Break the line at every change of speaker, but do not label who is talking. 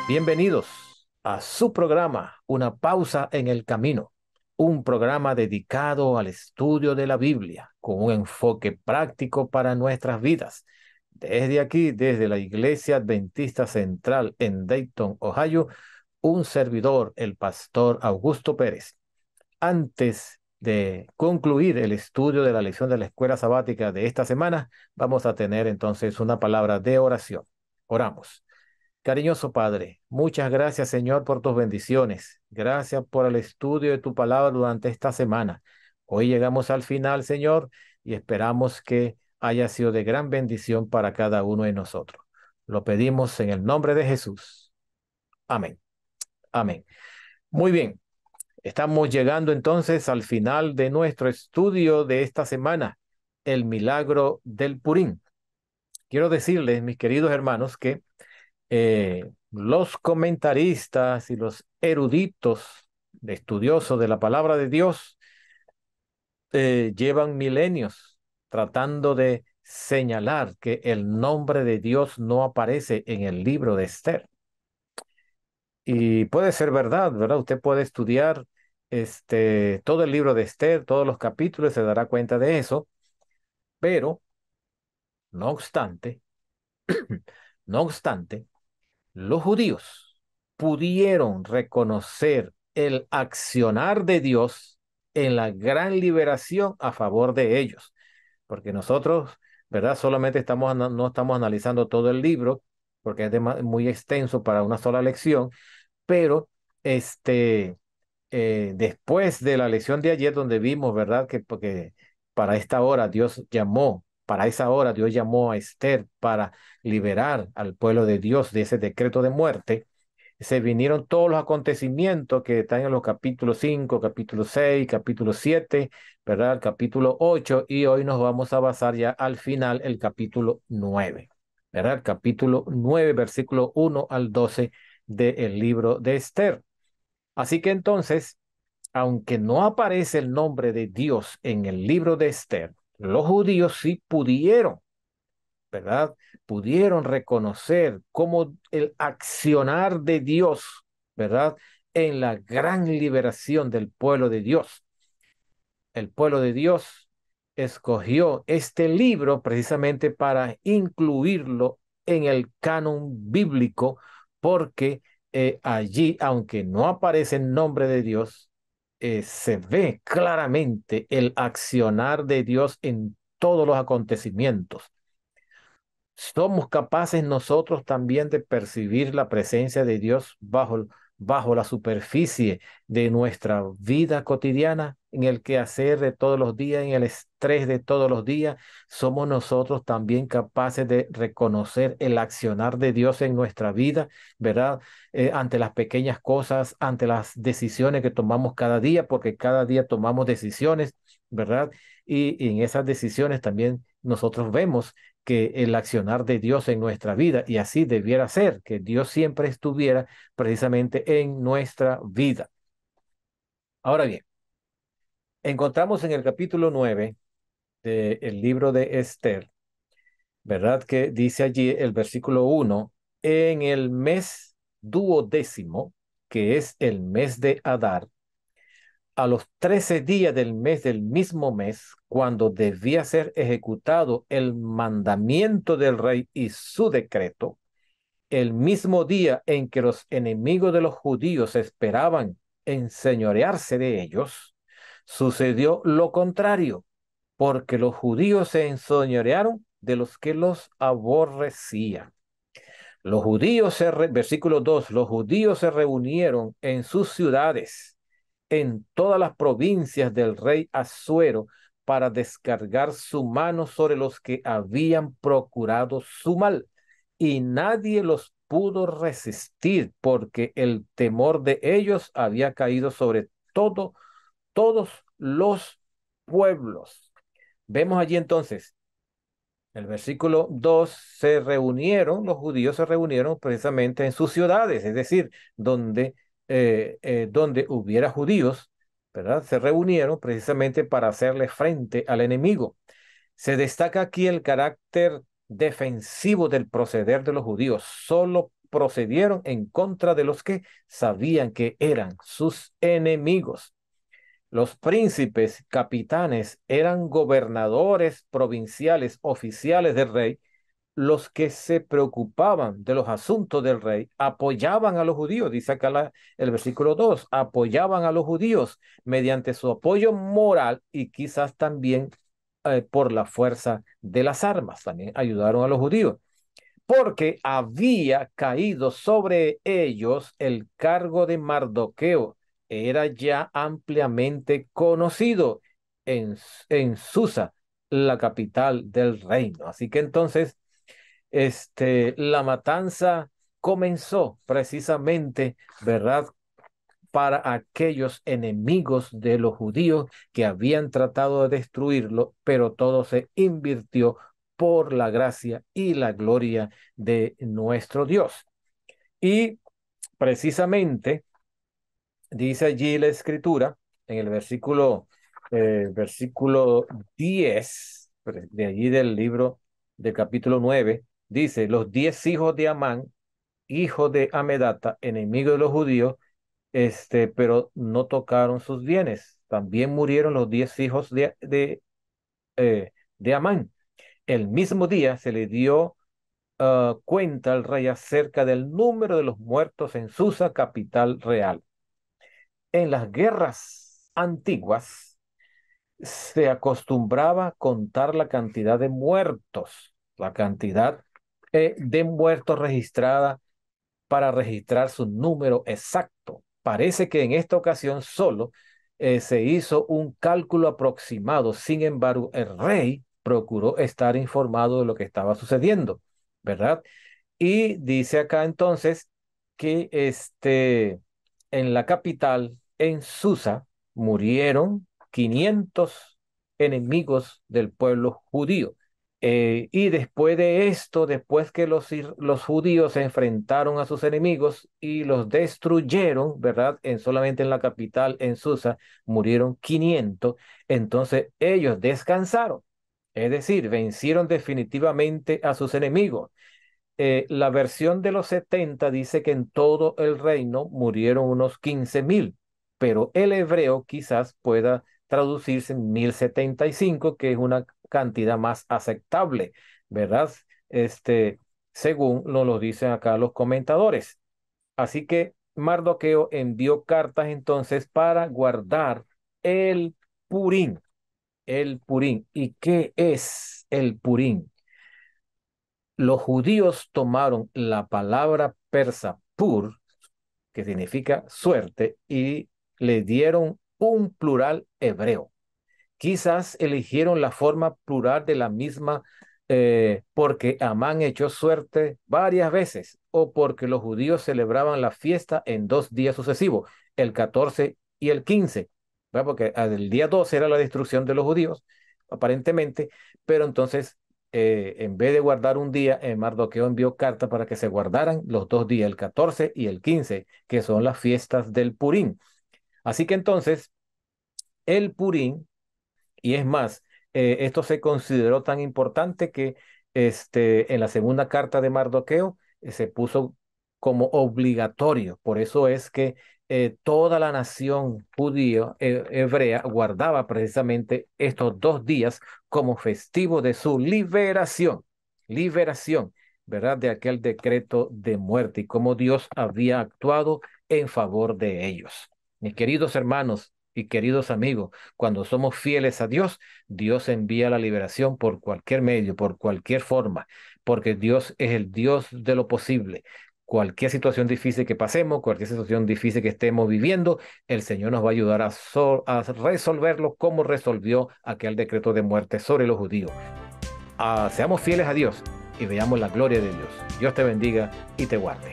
Bienvenidos a su programa, Una pausa en el camino, un programa dedicado al estudio de la Biblia con un enfoque práctico para nuestras vidas. Desde aquí, desde la Iglesia Adventista Central en Dayton, Ohio, un servidor, el pastor Augusto Pérez. Antes de concluir el estudio de la lección de la escuela sabática de esta semana, vamos a tener entonces una palabra de oración. Oramos. Cariñoso Padre, muchas gracias, Señor, por tus bendiciones. Gracias por el estudio de tu palabra durante esta semana. Hoy llegamos al final, Señor, y esperamos que haya sido de gran bendición para cada uno de nosotros. Lo pedimos en el nombre de Jesús. Amén. Amén. Muy bien. Estamos llegando entonces al final de nuestro estudio de esta semana, el milagro del Purín. Quiero decirles, mis queridos hermanos, que los comentaristas y los eruditos estudiosos de la palabra de Dios llevan milenios tratando de señalar que el nombre de Dios no aparece en el libro de Esther. Y puede ser verdad, ¿verdad? Usted puede estudiar todo el libro de Esther, todos los capítulos, se dará cuenta de eso, pero no obstante, no obstante, los judíos pudieron reconocer el accionar de Dios en la gran liberación a favor de ellos, porque nosotros, ¿verdad? Solamente no estamos analizando todo el libro, porque es muy extenso para una sola lección, pero después de la lección de ayer donde vimos, ¿verdad? Que porque para esa hora Dios llamó a Esther para liberar al pueblo de Dios de ese decreto de muerte. Se vinieron todos los acontecimientos que están en los capítulos 5, capítulo 6, capítulo 7, ¿verdad? El capítulo 8, y hoy nos vamos a basar ya al final el capítulo 9, ¿verdad? El capítulo 9, versículo 1 al 12 del libro de Esther. Así que entonces, aunque no aparece el nombre de Dios en el libro de Esther, los judíos sí pudieron, ¿verdad? Pudieron reconocer cómo el accionar de Dios, ¿verdad? En la gran liberación del pueblo de Dios. El pueblo de Dios escogió este libro precisamente para incluirlo en el canon bíblico, porque allí, aunque no aparece el nombre de Dios, se ve claramente el accionar de Dios en todos los acontecimientos. ¿Somos capaces nosotros también de percibir la presencia de Dios bajo la superficie de nuestra vida cotidiana, en el quehacer de todos los días, en el estrés de todos los días? ¿Somos nosotros también capaces de reconocer el accionar de Dios en nuestra vida, ¿verdad? Ante las pequeñas cosas, ante las decisiones que tomamos cada día, porque cada día tomamos decisiones, ¿verdad? Y en esas decisiones también nosotros vemos que el accionar de Dios en nuestra vida, y así debiera ser, que Dios siempre estuviera precisamente en nuestra vida. Ahora bien, encontramos en el capítulo 9 del libro de Esther, ¿verdad? Que dice allí el versículo 1: en el mes duodécimo, que es el mes de Adar, a los 13 días del mes del mismo mes, cuando debía ser ejecutado el mandamiento del rey y su decreto, el mismo día en que los enemigos de los judíos esperaban enseñorearse de ellos, sucedió lo contrario, porque los judíos se enseñorearon de los que los aborrecían. Versículo 2, los judíos se reunieron en sus ciudades, en todas las provincias del rey Asuero, para descargar su mano sobre los que habían procurado su mal, y nadie los pudo resistir, porque el temor de ellos había caído sobre todo todos los pueblos. Vemos allí entonces, el versículo 2, los judíos se reunieron precisamente en sus ciudades, es decir, donde hubiera judíos, ¿verdad? Se reunieron precisamente para hacerle frente al enemigo. Se destaca aquí el carácter defensivo del proceder de los judíos. Solo procedieron en contra de los que sabían que eran sus enemigos. Los príncipes, capitanes, eran gobernadores provinciales, oficiales del rey, los que se preocupaban de los asuntos del rey, apoyaban a los judíos, dice acá el versículo 2, apoyaban a los judíos mediante su apoyo moral y quizás también por la fuerza de las armas, también ayudaron a los judíos, porque había caído sobre ellos el cargo de Mardoqueo, era ya ampliamente conocido en Susa, la capital del reino. Así que entonces la matanza comenzó precisamente, ¿verdad? Para aquellos enemigos de los judíos que habían tratado de destruirlo, pero todo se invirtió por la gracia y la gloria de nuestro Dios. Y precisamente dice allí la escritura en el versículo 10, de allí del libro del capítulo 9, dice, los 10 hijos de Amán, hijo de Amedata, enemigo de los judíos, pero no tocaron sus bienes. También murieron los 10 hijos de Amán. El mismo día se le dio cuenta al rey acerca del número de los muertos en Susa, capital real. En las guerras antiguas se acostumbraba a contar la cantidad de muertos, la cantidad de muertos registrada para registrar su número exacto. Parece que en esta ocasión solo se hizo un cálculo aproximado. Sin embargo, el rey procuró estar informado de lo que estaba sucediendo, ¿verdad? Y dice acá entonces que en la capital, en Susa, murieron 500 enemigos del pueblo judío. Y después de esto, después que los judíos se enfrentaron a sus enemigos y los destruyeron, ¿verdad? Solamente en la capital, en Susa, murieron 500. Entonces ellos descansaron, es decir, vencieron definitivamente a sus enemigos. La versión de los 70 dice que en todo el reino murieron unos 15,000, pero el hebreo quizás pueda traducirse en 1075, que es una cantidad más aceptable, ¿verdad? Este, Según nos lo dicen acá los comentadores. Así que Mardoqueo envió cartas entonces para guardar el Purín, el Purín. ¿Y qué es el Purín? Los judíos tomaron la palabra persa pur, que significa suerte, y le dieron un plural hebreo. Quizás eligieron la forma plural de la misma porque Amán echó suerte varias veces o porque los judíos celebraban la fiesta en 2 días sucesivos, el 14 y el 15, ¿verdad? Porque el día 12 era la destrucción de los judíos, aparentemente, pero entonces en vez de guardar un día, Mardoqueo envió carta para que se guardaran los 2 días, el 14 y el 15, que son las fiestas del Purín. Así que entonces el Purín, y es más, esto se consideró tan importante que en la segunda carta de Mardoqueo se puso como obligatorio. Por eso es que toda la nación judía, hebrea, guardaba precisamente estos 2 días como festivo de su liberación, ¿verdad? De aquel decreto de muerte y cómo Dios había actuado en favor de ellos. Mis queridos hermanos y queridos amigos, cuando somos fieles a Dios, Dios envía la liberación por cualquier medio, por cualquier forma, porque Dios es el Dios de lo posible. Cualquier situación difícil que pasemos, cualquier situación difícil que estemos viviendo, el Señor nos va a ayudar a resolverlo como resolvió aquel decreto de muerte sobre los judíos. Seamos fieles a Dios y veamos la gloria de Dios. Dios te bendiga y te guarde.